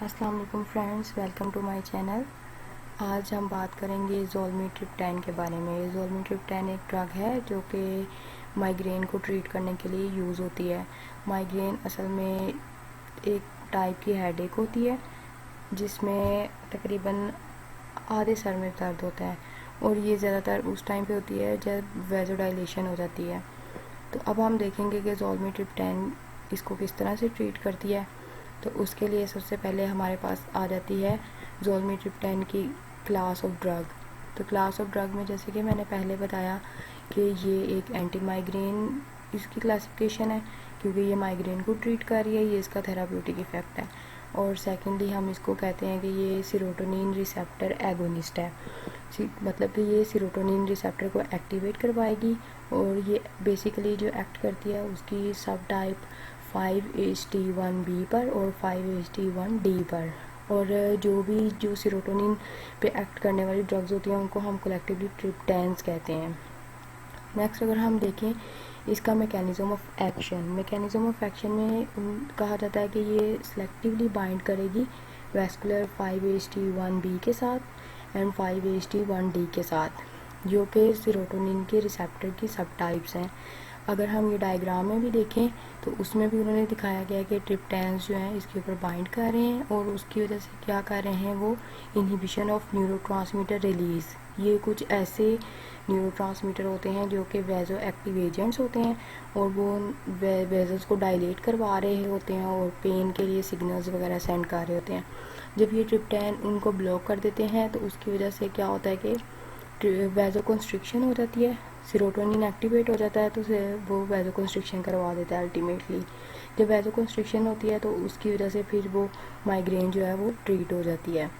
अस्सलाम वालेकुम friends, welcome to my channel. आज हम बात करेंगे ज़ोलमिट्रिप्टन के बारे में। ज़ोलमिट्रिप्टन एक ड्रग है जो कि माइग्रेन को ट्रीट करने के लिए यूज़ होती है। माइग्रेन असल में एक टाइप की हेडेक होती है जिसमें तकरीबन आधे सर में दर्द होता है और ये ज़्यादातर उस टाइम पे होती है जब वेज़ोडाइलेशन हो जाती है। तो अब हम देखेंगे कि ज़ोलमिट्रिप्टन इसको किस तरह से ट्रीट करती है। तो उसके लिए सबसे पहले हमारे पास आ जाती है ज़ोलमिट्रिप्टन की क्लास ऑफ ड्रग। तो क्लास ऑफ ड्रग में जैसे कि मैंने पहले बताया कि ये एक एंटी माइग्रेन इसकी क्लासिफिकेशन है क्योंकि ये माइग्रेन को ट्रीट कर रही है, ये इसका थेराप्यूटिक इफ़ेक्ट है। और सेकेंडली हम इसको कहते हैं कि ये सीरोटोनिन रिसेप्टर एगोनिस्ट है, मतलब कि ये सीरोटोनिन रिसेप्टर को एक्टिवेट करवाएगी और ये बेसिकली जो एक्ट करती है उसकी सब टाइप 5-HT1B पर और 5-HT1D पर। और जो सीरोटोनिन पे एक्ट करने वाली ड्रग्स होती हैं उनको हम कलेक्टिवली ट्रिप्टेंस कहते हैं। नेक्स्ट अगर हम देखें इसका मैकेनिज़्म ऑफ एक्शन में कहा जाता है कि ये सेलेक्टिवली बाइंड करेगी वैस्कुलर 5-HT1B के साथ एंड 5-HT1D के साथ, जो कि सीरोटोनिन के रिसेप्टर की सब टाइप्स हैं। अगर हम ये डायग्राम में भी देखें तो उसमें भी उन्होंने दिखाया गया कि ट्रिप्टेंस जो हैं इसके ऊपर बाइंड कर रहे हैं और उसकी वजह से क्या कर रहे हैं वो इनहिबिशन ऑफ न्यूरोट्रांसमीटर रिलीज़। ये कुछ ऐसे न्यूरोट्रांसमीटर होते हैं जो कि वेजो एक्टिव एजेंट्स होते हैं और वो वेजल्स को डायलेट करवा रहे होते हैं और पेन के लिए सिग्नल्स वगैरह सेंड कर रहे होते हैं। जब ये ट्रिप्टेन उनको ब्लॉक कर देते हैं तो उसकी वजह से क्या होता है कि वेजो कंस्ट्रिक्शन हो जाती है, सीरोटोनिन एक्टिवेट हो जाता है तो वो वेजो कंस्ट्रिक्शन करवा देता है अल्टीमेटली। जब वेजो कंस्ट्रिक्शन होती है तो उसकी वजह से फिर वो माइग्रेन जो है वो ट्रीट हो जाती है।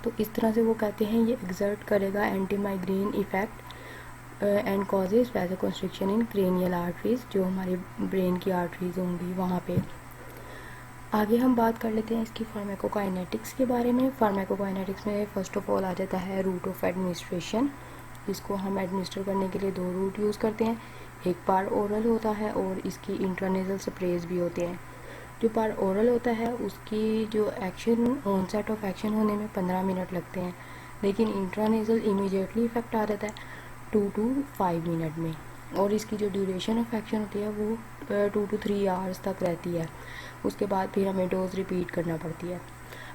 तो इस तरह से वो कहते हैं ये एग्जर्ट करेगा anti migraine effect and causes vasoconstriction in cranial arteries, जो हमारी ब्रेन की आर्टरीज होंगी वहाँ पे। आगे हम बात कर लेते हैं इसकी फार्माकोकाइनेटिक्स के बारे में। फार्माकोकाइनेटिक्स में फर्स्ट ऑफ ऑल आ जाता है रूट ऑफ एडमिनिस्ट्रेशन। इसको हम एडमिनिस्टर करने के लिए दो रूट यूज़ करते हैं, एक पार ओरल होता है और इसकी इंट्रानेजल स्प्रेज भी होते हैं। जो पार ओरल होता है उसकी जो एक्शन ऑनसेट ऑफ एक्शन होने में 15 मिनट लगते हैं, लेकिन इंट्रानेजल इमीडिएटली इफेक्ट आ जाता है 2 to 5 मिनट में और इसकी जो ड्यूरेशन ऑफ एक्शन होती है वो 2 to 3 आवर्स तक रहती है। उसके बाद फिर हमें डोज रिपीट करना पड़ती है।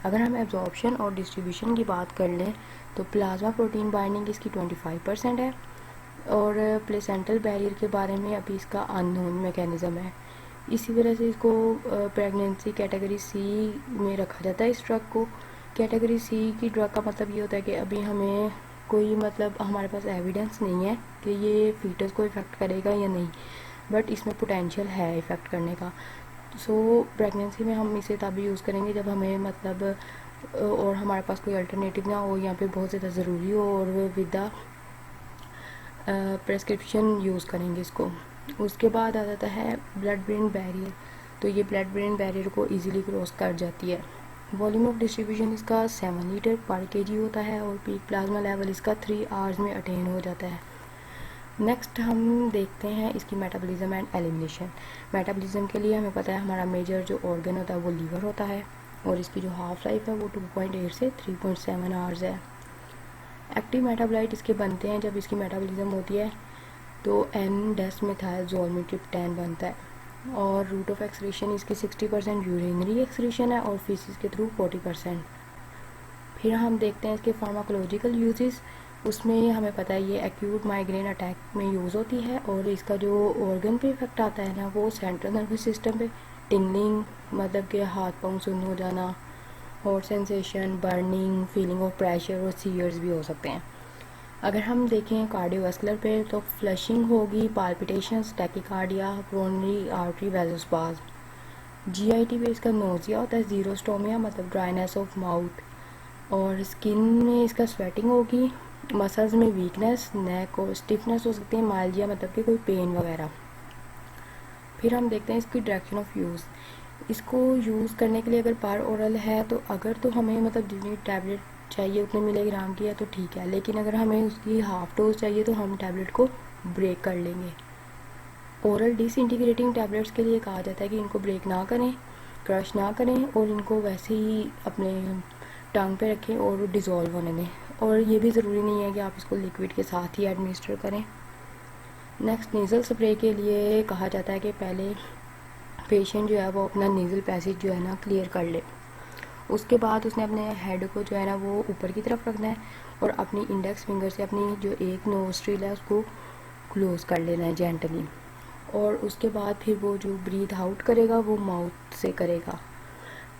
अगर हम एब्जॉर्प्शन और डिस्ट्रीब्यूशन की बात कर लें तो प्लाज्मा प्रोटीन बाइंडिंग इसकी 25% है और प्लेसेंटल बैरियर के बारे में अभी इसका अननोन मैकेनिज़्म है। इसी वजह से इसको प्रेगनेंसी कैटेगरी सी में रखा जाता है। इस ड्रग को कैटेगरी सी की ड्रग का मतलब ये होता है कि अभी हमें कोई मतलब हमारे पास एविडेंस नहीं है कि ये फीटस को इफ़ेक्ट करेगा या नहीं, बट इसमें पोटेंशियल है इफ़ेक्ट करने का। सो प्रेगनेंसी में हम इसे तब यूज़ करेंगे जब हमें मतलब और हमारे पास कोई अल्टरनेटिव ना हो, यहाँ पे बहुत ज़्यादा ज़रूरी हो और विद प्रेस्क्रिप्शन यूज़ करेंगे इसको। उसके बाद आ जाता है ब्लड ब्रेन बैरियर। तो ये ब्लड ब्रेन बैरियर को इजीली क्रॉस कर जाती है। वॉल्यूम ऑफ डिस्ट्रीब्यूशन इसका 7 लीटर पर केजी होता है और पीक प्लाज्मा लेवल इसका 3 आवर्स में अटेन हो जाता है। नेक्स्ट हम देखते हैं इसकी मेटाबॉलिज्म एंड एलिमिनेशन। मेटाबॉलिज्म के लिए हमें पता है हमारा मेजर जो ऑर्गन होता है वो लीवर होता है और इसकी जो हाफ लाइफ है वो 2.8 से 3.7 आवर्स है। एक्टिव मेटाबोलाइट इसके बनते हैं जब इसकी मेटाबॉलिज्म होती है तो N-डेस्मेथाइलज़ोलमिट्रिप्टन बनता है और रूट ऑफ एक्सक्रीशन इसकी 60% यूरिनरी एक्सक्रीशन है और फीसिस के थ्रू 40%। फिर हम देखते हैं इसके फार्माकोलॉजिकल यूजेस। उसमें हमें पता है ये एक्यूट माइग्रेन अटैक में यूज़ होती है और इसका जो ऑर्गन पे इफेक्ट आता है ना वो सेंट्रल नर्वस सिस्टम पे टिंगलिंग, मतलब कि हाथ पाँव सुन्न हो जाना, hot sensation, burning, feeling of pressure और सीयर्स भी हो सकते हैं। अगर हम देखें कार्डियोवास्कुलर पे तो फ्लशिंग होगी, palpitations, tachycardia, coronary artery वैसोस्पाज़म। GIT पे इसका नोजिया होता है, ज़ीरोस्टोमिया मतलब ड्राइनेस ऑफ माउथ, और स्किन में इसका स्वेटिंग होगी, मसल्स में वीकनेस, नेक और स्टिफनेस हो सकती है, माइल्जिया मतलब कि कोई पेन वगैरह। फिर हम देखते हैं इसकी डायरेक्शन ऑफ यूज़। इसको यूज़ करने के लिए अगर पार ओरल है तो अगर तो हमें मतलब जितनी टैबलेट चाहिए उतने मिलीग्राम की है तो ठीक है, लेकिन अगर हमें उसकी हाफ डोज चाहिए तो हम टैबलेट को ब्रेक कर लेंगे। ओरल डिसइंटीग्रेटिंग टैबलेट्स के लिए कहा जाता है कि इनको ब्रेक ना करें क्रश ना करें और इनको वैसे ही अपने टंग पे रखें और डिज़ोल्व होने दें। और ये भी ज़रूरी नहीं है कि आप इसको लिक्विड के साथ ही एडमिनिस्टर करें। नेक्स्ट, नेज़ल स्प्रे के लिए कहा जाता है कि पहले पेशेंट जो है वो अपना नेज़ल पैसेज जो है ना क्लियर कर ले। उसके बाद उसने अपने हेड को जो है ना वो ऊपर की तरफ रखना है और अपनी इंडेक्स फिंगर से अपनी जो एक नोस्ट्रिल है उसको क्लोज़ कर लेना है जेंटली। और उसके बाद फिर वो जो ब्रीथ आउट करेगा वो माउथ से करेगा।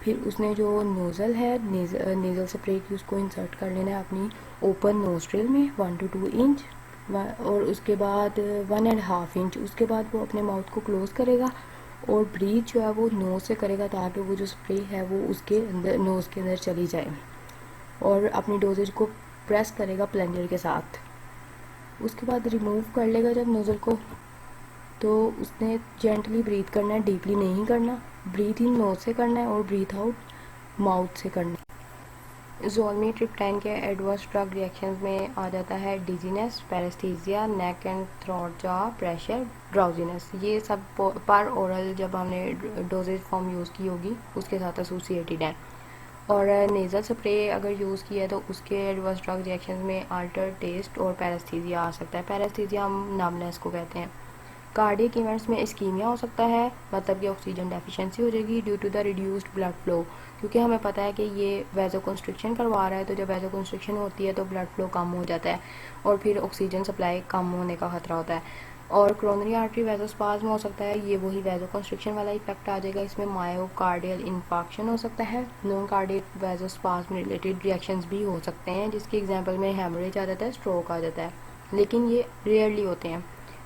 फिर उसने जो नोज़ल है नेज़ल स्प्रे की उसको इंसर्ट कर लेना है अपनी ओपन नोस्ट्रिल में 1 to 2 इंच, और उसके बाद 1.5 इंच। उसके बाद वो अपने माउथ को क्लोज़ करेगा और ब्रीथ जो है वो नोज़ से करेगा ताकि वो जो स्प्रे है वो उसके अंदर नोज़ के अंदर चली जाए, और अपनी डोजेज को प्रेस करेगा प्लंजर के साथ। उसके बाद रिमूव कर लेगा जब नोज़ल को, तो उसने जेंटली ब्रीथ करना है, डीपली नहीं करना। ब्रीथ इन नोज से करना है और ब्रीथ आउट माउथ से करना है। ज़ोलमीट्रिप्टान के एडवर्स ड्रग रिएक्शंस में आ जाता है dizziness, paresthesia, neck and throat jaw pressure, drowsiness. ये सब पर ओरल जब हमने डोजेज फॉर्म यूज़ की होगी उसके साथ एसोसिएटेड है। और नेज़ल स्प्रे अगर यूज़ किया है तो उसके एडवर्स ड्रग रिएक्शंस में अल्टर टेस्ट और पैरेस्थीसिया आ सकता है। पैरेस्थीसिया हम नमनेस को कहते हैं। कार्डियक इवेंट्स में इस्कीमिया हो सकता है, मतलब कि ऑक्सीजन डेफिशिएंसी हो जाएगी due to the reduced blood flow, क्योंकि हमें पता है कि ये वैसोकंस्ट्रिक्शन करवा रहा है। तो जब वैसोकंस्ट्रिक्शन होती है तो ब्लड फ्लो कम हो जाता है और फिर ऑक्सीजन सप्लाई कम होने का खतरा होता है। और कोरोनरी आर्टरी वैसोस्पाज्म हो सकता है, ये वही वैसोकंस्ट्रिक्शन वाला इफेक्ट आ जाएगा। इसमें मायोकार्डियल इन्फार्क्शन हो सकता है। Non cardiac vasospasm related reactions भी हो सकते हैं, जिसके एग्जांपल में हेमरेज आ जाता है, स्ट्रोक आ जाता है, लेकिन ये रेयरली होते हैं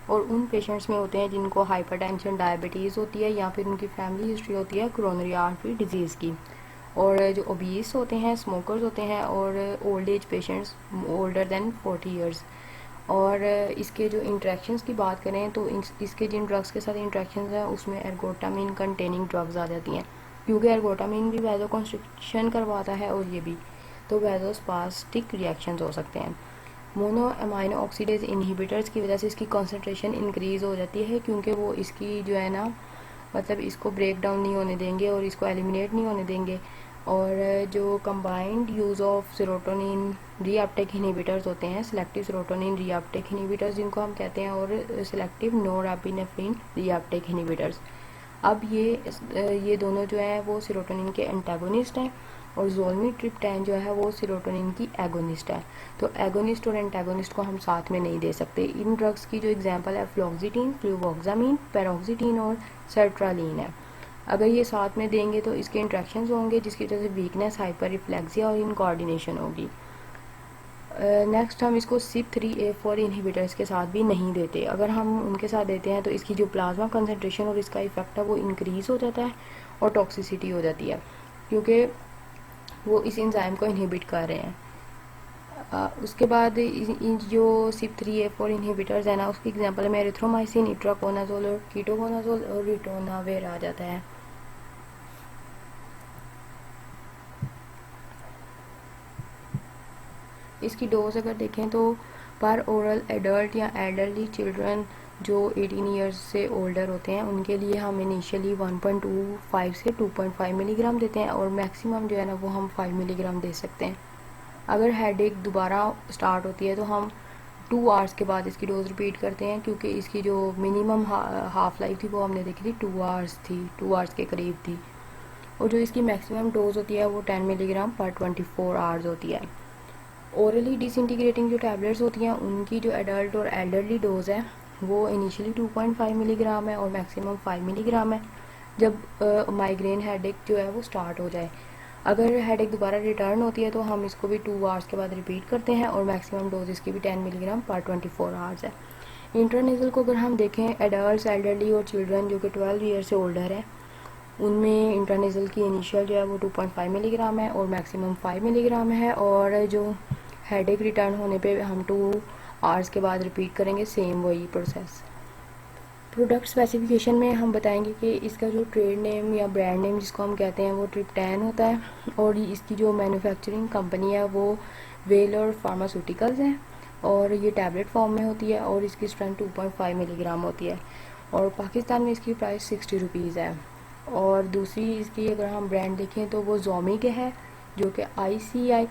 और उन पेशेंट्स में होते हैं जिनको हाइपरटेंशन, डायबिटीज़ होती है या फिर उनकी फैमिली हिस्ट्री होती है कोरोनरी आर्टरी डिजीज़ की। और जो ओबीस होते हैं, स्मोकर्स होते हैं और old age patients older than 40 years. और इसके जो इंट्रैक्शंस की बात करें तो इसके जिन ड्रग्स के साथ इंट्रैक्शंस हैं उसमें एर्गोटामिन कंटेनिंग ड्रग्स आ जाती हैं, क्योंकि एर्गोटामिन भी वैसोकंस्ट्रिक्शन करवाता है और ये भी, तो वैसोस्पास्टिक रिएक्शंस हो सकते हैं। मोनो अमाइनो ऑक्सीडेज इनहिबिटर्स की वजह से इसकी कंसंट्रेशन इंक्रीज़ हो जाती है, क्योंकि वो इसकी जो है ना मतलब इसको ब्रेक डाउन नहीं होने देंगे और इसको एलिमिनेट नहीं होने देंगे। और जो combined use of serotonin reuptake inhibitors होते हैं, सिलेक्टिव सेरोटोनिन रीअपटेक इनहिबिटर्स जिनको हम कहते हैं, और सिलेक्टिव नोरएपिनेफ्रिन रीअपटेक इनहिबिटर्स। अब ये दोनों जो हैं वो सेरोटोनिन के एंटागोनिस्ट हैं और ज़ोलमीट्रिप्टान जो है वो सेरोटोनिन की एगोनिस्ट है। तो एगोनिस्ट और एंटागोनिस्ट को हम साथ में नहीं दे सकते। इन ड्रग्स की जो एग्जांपल है फ्लोक्सिटीन, फ्लूवोक्सामिन, पैरोक्सिटीन और सर्ट्रालीन है। अगर ये साथ में देंगे तो इसके इंट्रैक्शंस होंगे जिसकी वजह से वीकनेस, हाइपर रिफ्लेक्सिया और इनकोऑर्डिनेशन होगी। नेक्स्ट, हम इसको CYP3A4 इनहिबिटर्स के साथ भी नहीं देते। अगर हम उनके साथ देते हैं तो इसकी जो प्लाज्मा कंसनट्रेशन और इसका इफेक्ट है वो इंक्रीज़ हो जाता है और टॉक्सिसिटी हो जाती है, क्योंकि वो इस एंजाइम को इनहिबिट कर रहे हैं। उसके बाद जो CYP3A4 इनहिबिटर्स है ना, उसकी एग्जांपल में एरिथ्रोमाइसिन, इट्राकोनाजोल और कीटोकोनाजोल और रिटोनावेर आ जाता है। इसकी डोज अगर देखें तो पर ओरल एडल्ट या एल्डरली चिल्ड्रन जो 18 ईयर्स से ओल्डर होते हैं उनके लिए हम इनिशियली 1.25 से 2.5 मिलीग्राम देते हैं और मैक्सिमम जो है ना वो हम 5 मिलीग्राम दे सकते हैं। अगर हेडेक दोबारा स्टार्ट होती है तो हम 2 आवर्स के बाद इसकी डोज रिपीट करते हैं, क्योंकि इसकी जो मिनिमम हाफ लाइफ थी वो हमने देखी थी 2 आवर्स थी, 2 आवर्स के करीब थी। और जो इसकी मैक्सिमम डोज होती है वो 10 मिलीग्राम पर 24 आवर्स होती है। ओरली डिसइंटीग्रेटिंग जो टैबलेट्स होती हैं उनकी जो एडल्ट और एल्डरली डोज है वो इनिशियली 2.5 मिलीग्राम है और मैक्सिमम 5 मिलीग्राम है जब माइग्रेन हेडेक जो है वो स्टार्ट हो जाए। अगर हेडेक दोबारा रिटर्न होती है तो हम इसको भी 2 आवर्स के बाद रिपीट करते हैं और मैक्सिमम डोज इसकी भी 10 मिलीग्राम पर 24 आवर्स है। इंटरनेजल को अगर हम देखें, एडल्ट, एल्डरली और चिल्ड्रन जो कि 12 ईयर से ओल्डर है उनमें इंटरनेजल की इनिशियल जो है वो 2.5 मिलीग्राम है और मैक्सिमम 5 मिलीग्राम है। और जो हेडेक रिटर्न होने पे हम 2 आवर्स के बाद रिपीट करेंगे, सेम वही प्रोसेस। प्रोडक्ट स्पेसिफिकेशन में हम बताएंगे कि इसका जो ट्रेड नेम या ब्रांड नेम जिसको हम कहते हैं वो ट्रिप्टैन होता है और इसकी जो मैन्युफैक्चरिंग कंपनी है वो वेलर फार्मास्यूटिकल्स है और ये टैबलेट फॉर्म में होती है और इसकी स्ट्रेंथ 2.5 मिलीग्राम होती है और पाकिस्तान में इसकी प्राइस 60 रुपीज़ है। और दूसरी इसकी अगर हम ब्रांड देखें तो वो जोमी के है, जो कि ICI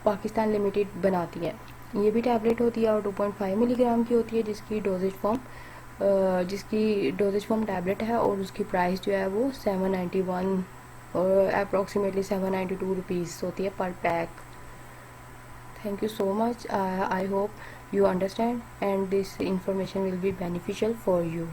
पाकिस्तान लिमिटेड बनाती है। ये भी टैबलेट होती है और 2.5 मिलीग्राम की होती है, जिसकी डोजेज फॉर्म टैबलेट है, और उसकी प्राइस जो है वो 791 और अप्रॉक्सीमेटली 792 रुपीज़ होती है पर pack. Thank you so much. I hope you understand and this information will be beneficial for you.